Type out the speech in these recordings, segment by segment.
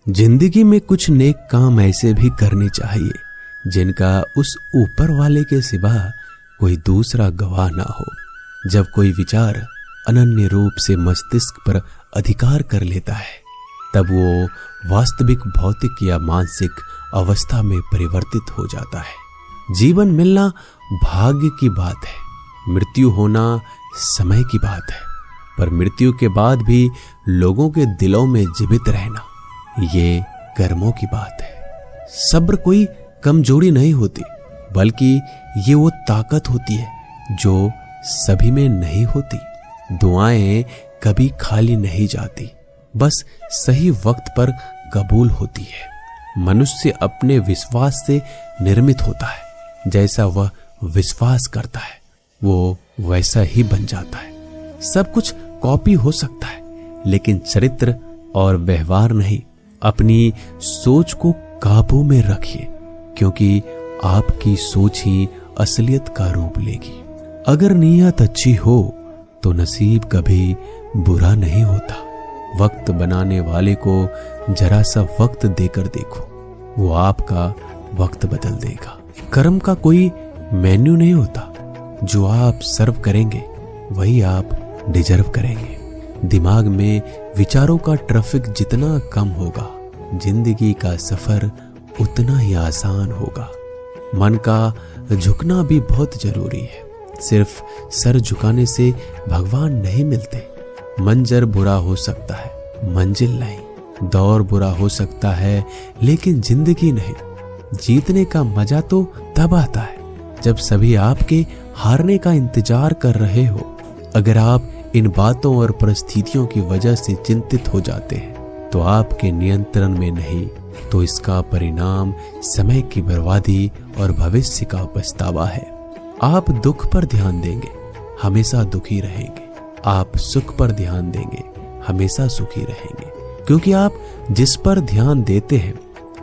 जिंदगी में कुछ नेक काम ऐसे भी करने चाहिए जिनका उस ऊपर वाले के सिवा कोई दूसरा गवाह ना हो। जब कोई विचार अनन्य रूप से मस्तिष्क पर अधिकार कर लेता है तब वो वास्तविक भौतिक या मानसिक अवस्था में परिवर्तित हो जाता है। जीवन मिलना भाग्य की बात है, मृत्यु होना समय की बात है, पर मृत्यु के बाद भी लोगों के दिलों में जीवित रहना ये कर्मों की बात है। सब्र कोई कमजोरी नहीं होती, बल्कि ये वो ताकत होती है जो सभी में नहीं होती। दुआएं कभी खाली नहीं जाती, बस सही वक्त पर कबूल होती है। मनुष्य अपने विश्वास से निर्मित होता है, जैसा वह विश्वास करता है वो वैसा ही बन जाता है। सब कुछ कॉपी हो सकता है, लेकिन चरित्र और व्यवहार नहीं। अपनी सोच को काबू में रखिए, क्योंकि आपकी सोच ही असलियत का रूप लेगी। अगर नीयत अच्छी हो तो नसीब कभी बुरा नहीं होता। वक्त बनाने वाले को जरा सा वक्त देकर देखो, वो आपका वक्त बदल देगा। कर्म का कोई मेन्यू नहीं होता, जो आप सर्व करेंगे वही आप डिजर्व करेंगे। दिमाग में विचारों का ट्रैफिक जितना कम होगा, जिंदगी का सफर उतना ही आसान होगा। मन का झुकना भी बहुत जरूरी है। सिर्फ सर झुकाने से भगवान नहीं मिलते। मंजर बुरा हो सकता है, मंजिल नहीं। दौर बुरा हो सकता है, लेकिन जिंदगी नहीं। जीतने का मजा तो तब आता है जब सभी आपके हारने का इंतजार कर रहे हो। अगर आप इन बातों और परिस्थितियों की वजह से चिंतित हो जाते हैं तो आपके नियंत्रण में नहीं, तो इसका परिणाम समय की बर्बादी और भविष्य का पछतावा है। आप दुख पर ध्यान देंगे, हमेशा दुखी रहेंगे। आप सुख पर ध्यान देंगे, हमेशा सुखी रहेंगे। क्योंकि आप जिस पर ध्यान देते हैं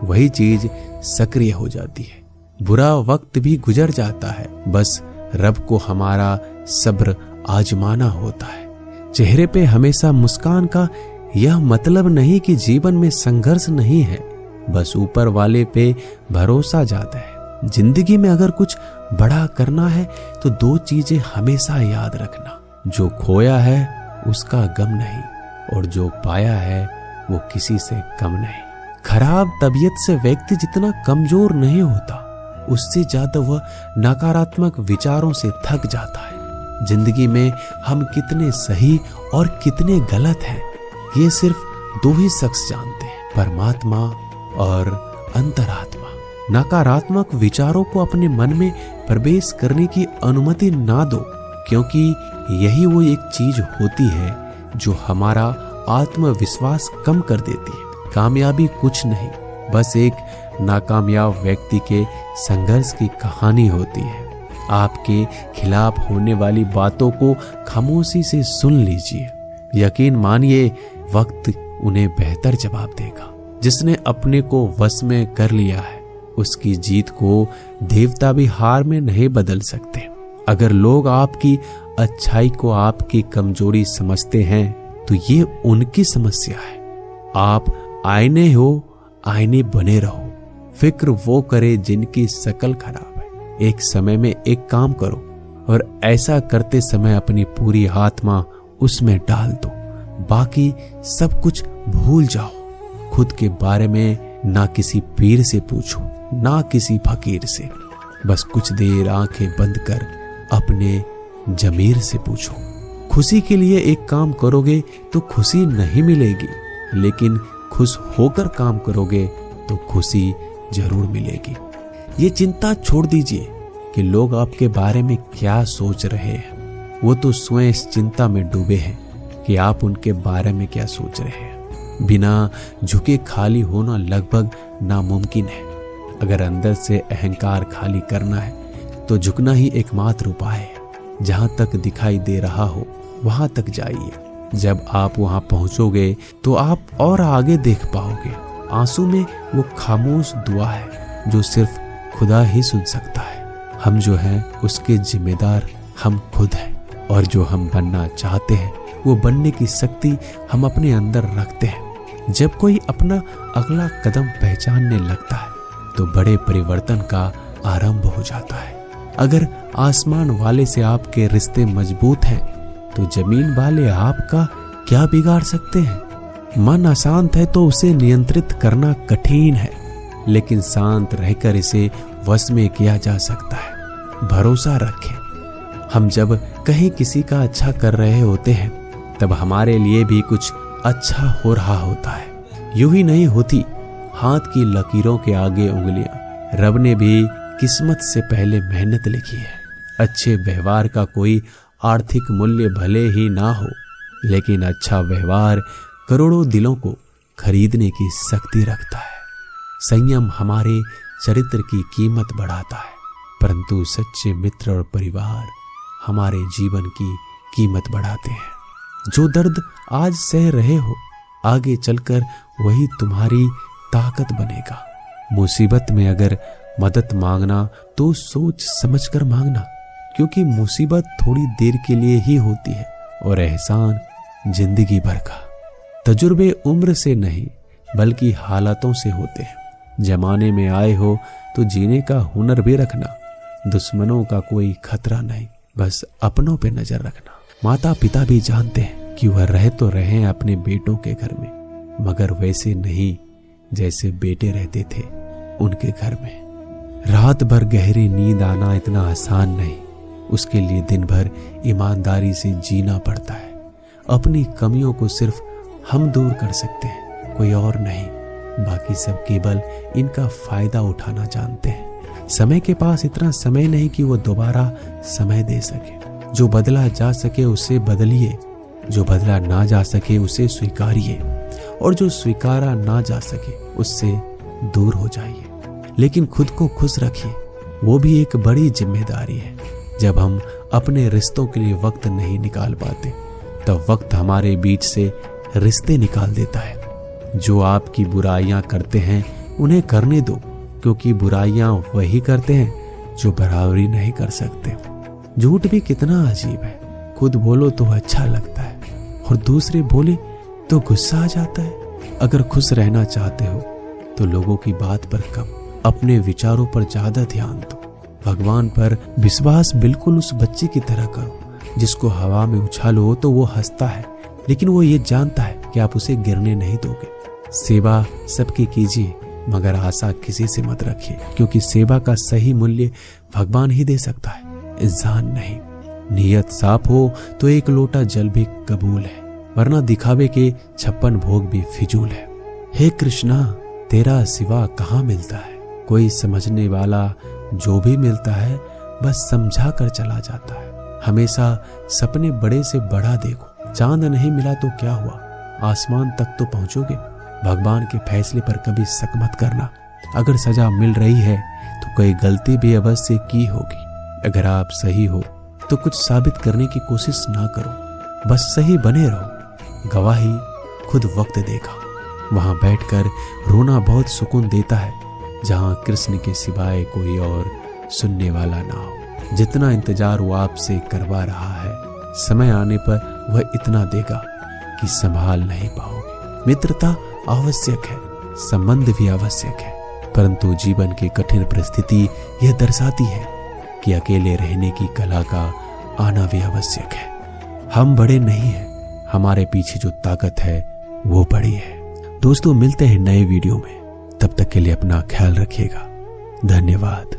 वही चीज सक्रिय हो जाती है। बुरा वक्त भी गुजर जाता है, बस रब को हमारा सब्र आजमाना होता है। चेहरे पे हमेशा मुस्कान का यह मतलब नहीं कि जीवन में संघर्ष नहीं है, बस ऊपर वाले पे भरोसा जाता है। जिंदगी में अगर कुछ बड़ा करना है तो दो चीजें हमेशा याद रखना, जो खोया है उसका गम नहीं, और जो पाया है वो किसी से कम नहीं। खराब तबीयत से व्यक्ति जितना कमजोर नहीं होता, उससे ज्यादा वह नकारात्मक विचारों से थक जाता है। जिंदगी में हम कितने सही और कितने गलत हैं, ये सिर्फ दो ही शख्स जानते हैं, परमात्मा और अंतरात्मा। नकारात्मक विचारों को अपने मन में प्रवेश करने की अनुमति ना दो, क्योंकि यही वो एक चीज होती है जो हमारा आत्मविश्वास कम कर देती है। कामयाबी कुछ नहीं, बस एक नाकामयाब व्यक्ति के संघर्ष की कहानी होती है। आपके खिलाफ होने वाली बातों को खामोशी से सुन लीजिए। यकीन मानिए, वक्त उन्हें बेहतर जवाब देगा। जिसने अपने को वश में कर लिया है, उसकी जीत को देवता भी हार में नहीं बदल सकते। अगर लोग आपकी अच्छाई को आपकी कमजोरी समझते हैं तो ये उनकी समस्या है। आप आईने हो, आईने बने रहो। फिक्र वो करे जिनकी शकल खराब है। एक समय में एक काम करो और ऐसा करते समय अपनी पूरी आत्मा उसमें डाल दो। बाकी सब कुछ भूल जाओ। खुद के बारे में ना किसी पीर से पूछो, ना किसी फकीर से। बस कुछ देर आंखें बंद कर अपने जमीर से पूछो। खुशी के लिए एक काम करोगे तो खुशी नहीं मिलेगी, लेकिन खुश होकर काम करोगे तो खुशी जरूर मिलेगी। ये चिंता छोड़ दीजिए कि लोग आपके बारे में क्या सोच रहे हैं। वो तो स्वयं इस चिंता में डूबे हैं कि आप उनके बारे में क्या सोच रहे हैं। बिना झुके खाली होना लगभग नामुमकिन है। अगर अंदर से अहंकार खाली करना है तो झुकना ही एकमात्र उपाय है। जहां तक दिखाई दे रहा हो वहां तक जाइए। जब आप वहां पहुंचोगे तो आप और आगे देख पाओगे। आंसू में वो खामोश दुआ है जो सिर्फ खुदा ही सुन सकता है। हम जो हैं उसके जिम्मेदार हम खुद हैं, और जो हम बनना चाहते हैं वो बनने की शक्ति हम अपने अंदर रखते हैं। जब कोई अपना अगला कदम पहचानने लगता है तो बड़े परिवर्तन का आरंभ हो जाता है। अगर आसमान वाले से आपके रिश्ते मजबूत हैं तो जमीन वाले आपका क्या बिगाड़ सकते हैं। मन अशांत है तो उसे नियंत्रित करना कठिन है, लेकिन शांत रहकर इसे वश में किया जा सकता है। भरोसा रखें, हम जब कहीं किसी का अच्छा कर रहे होते हैं तब हमारे लिए भी कुछ अच्छा हो रहा होता है। यूं ही नहीं होती हाथ की लकीरों के आगे उंगलियां। रब ने भी किस्मत से पहले मेहनत लिखी है। अच्छे व्यवहार का कोई आर्थिक मूल्य भले ही ना हो, लेकिन अच्छा व्यवहार करोड़ों दिलों को खरीदने की शक्ति रखता है। संयम हमारे चरित्र की कीमत बढ़ाता है, परंतु सच्चे मित्र और परिवार हमारे जीवन की कीमत बढ़ाते हैं। जो दर्द आज सह रहे हो, आगे चलकर वही तुम्हारी ताकत बनेगा। मुसीबत में अगर मदद मांगना तो सोच समझकर मांगना, क्योंकि मुसीबत थोड़ी देर के लिए ही होती है और एहसान जिंदगी भर का। तजुर्बे उम्र से नहीं बल्कि हालातों से होते हैं। जमाने में आए हो तो जीने का हुनर भी रखना। दुश्मनों का कोई खतरा नहीं, बस अपनों पे नजर रखना। माता पिता भी जानते हैं कि वह रह तो रहे अपने बेटों के घर में, मगर वैसे नहीं जैसे बेटे रहते थे उनके घर में। रात भर गहरी नींद आना इतना आसान नहीं, उसके लिए दिन भर ईमानदारी से जीना पड़ता है। अपनी कमियों को सिर्फ हम दूर कर सकते हैं, कोई और नहीं। बाकी सब केवल इनका फायदा उठाना जानते हैं। समय के पास इतना समय नहीं कि वो दोबारा समय दे सके। जो बदला जा सके उसे बदलिए, जो बदला ना जा सके उसे स्वीकारिए, और जो स्वीकारा ना जा सके उससे दूर हो जाइए। लेकिन खुद को खुश रखिए, वो भी एक बड़ी जिम्मेदारी है। जब हम अपने रिश्तों के लिए वक्त नहीं निकाल पाते तब वक्त हमारे बीच से रिश्ते निकाल देता है। जो आपकी बुराइयां करते हैं उन्हें करने दो, क्योंकि बुराइयां वही करते हैं जो बराबरी नहीं कर सकते। झूठ भी कितना अजीब है, खुद बोलो तो अच्छा लगता है और दूसरे बोले तो गुस्सा आ जाता है। अगर खुश रहना चाहते हो तो लोगों की बात पर कम, अपने विचारों पर ज्यादा ध्यान दो। भगवान पर विश्वास बिल्कुल उस बच्चे की तरह करो जिसको हवा में उछालो तो वो हंसता है, लेकिन वो ये जानता है कि आप उसे गिरने नहीं दोगे। सेवा सबकी कीजिए, मगर आशा किसी से मत रखिए, क्योंकि सेवा का सही मूल्य भगवान ही दे सकता है, इंसान नहीं। नीयत साफ हो तो एक लोटा जल भी कबूल है, वरना दिखावे के 56 भोग भी फिजूल है। हे कृष्णा, तेरा सिवा कहाँ मिलता है कोई समझने वाला। जो भी मिलता है बस समझा कर चला जाता है। हमेशा सपने बड़े से बड़ा देखो। चांद नहीं मिला तो क्या हुआ, आसमान तक तो पहुंचोगे। भगवान के फैसले पर कभी शक मत करना। अगर सजा मिल रही है तो कोई गलती भी अवश्य की होगी। अगर आप सही हो तो कुछ साबित करने की कोशिश ना करो, बस सही बने रहो। गवाही खुद वक्त देगा। वहां बैठकर रोना बहुत सुकून देता है, जहां कृष्ण के सिवाय कोई और सुनने वाला ना हो। जितना इंतजार वो आपसे करवा रहा है, समय आने पर वह इतना देगा कि संभाल नहीं पाओगे। मित्रता आवश्यक है, संबंध भी आवश्यक है, परंतु जीवन की कठिन परिस्थिति यह दर्शाती है कि अकेले रहने की कला का आना भी आवश्यक है। हम बड़े नहीं हैं, हमारे पीछे जो ताकत है वो बड़ी है। दोस्तों, मिलते हैं नए वीडियो में, तब तक के लिए अपना ख्याल रखिएगा। धन्यवाद।